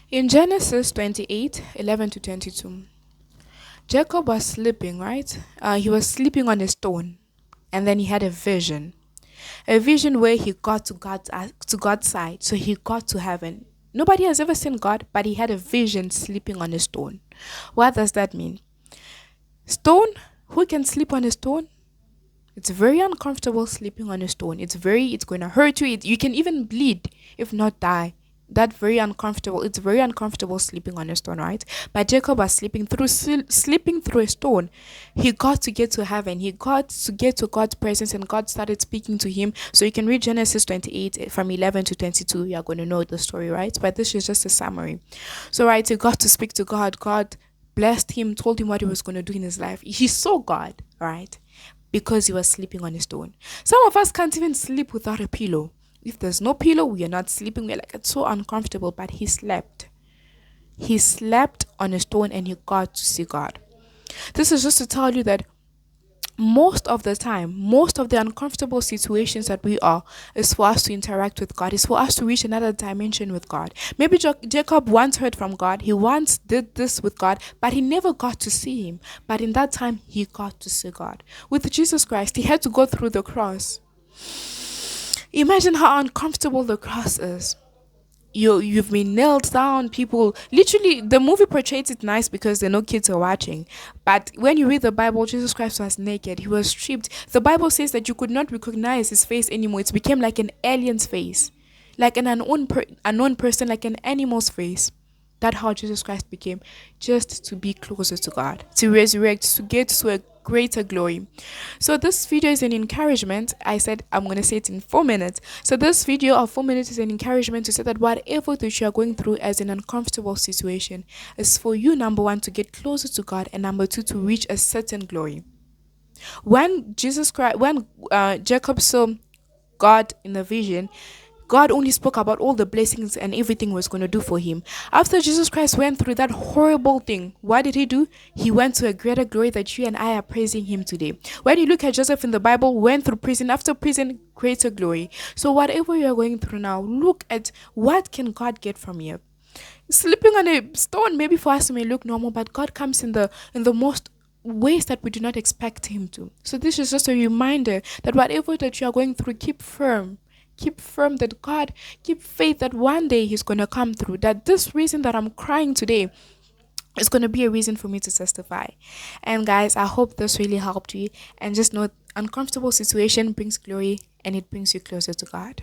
In Genesis 28:11 to 22, Jacob was sleeping, right? He was sleeping on a stone, and then he had a vision where he got to God's side, so he got to heaven. Nobody has ever seen God, but he had a vision sleeping on a stone. What does that mean? Stone? Who can sleep on a stone? It's very uncomfortable sleeping on a stone. It's going to hurt you. You can even bleed, if not die. That very uncomfortable. It's very uncomfortable sleeping on a stone, right? But Jacob was sleeping through a stone. He got to get to heaven. He got to get to God's presence, and God started speaking to him. So you can read Genesis 28 from 11 to 22. You are going to know the story, right? But this is just a summary. So, right, he got to speak to God. God blessed him, told him what he was going to do in his life. He saw God, right? Because he was sleeping on a stone. Some of us can't even sleep without a pillow. If there's no pillow, we are not sleeping. We're like, it's so uncomfortable. But he slept. He slept on a stone and he got to see God. This is just to tell you that most of the time, most of the uncomfortable situations that we are is for us to interact with God, is for us to reach another dimension with God. Maybe Jacob once heard from God, he once did this with God, but he never got to see him. But in that time, he got to see God. With Jesus Christ, he had to go through the cross. Imagine how uncomfortable the cross is. You've been nailed down. People literally, the movie portrays it nice because there are no kids are watching, but when you read the Bible, Jesus Christ was naked. He was stripped. The Bible says that you could not recognize his face anymore. It became like an alien's face, like an unknown person, like an animal's face. That's how Jesus Christ became, just to be closer to God, to resurrect, to get to a greater glory. So this video is an encouragement. I said I'm going to say it in 4 minutes. So this video of 4 minutes is an encouragement to say that whatever that you are going through as an uncomfortable situation is for you, number one, to get closer to God, and number two, to reach a certain glory. When Jacob saw God in the vision, God only spoke about all the blessings and everything was going to do for him. After Jesus Christ went through that horrible thing, what did he do? He went to a greater glory that you and I are praising him today. When you look at Joseph in the Bible, went through prison, after prison, greater glory. So whatever you're going through now, look at what can God get from you. Sleeping on a stone, maybe for us it may look normal, but God comes in the most ways that we do not expect him to. So this is just a reminder that whatever that you are going through, keep firm. Keep firm that God, keep faith that one day he's going to come through. That this reason that I'm crying today is going to be a reason for me to testify. And guys, I hope this really helped you. And just know, uncomfortable situation brings glory and it brings you closer to God.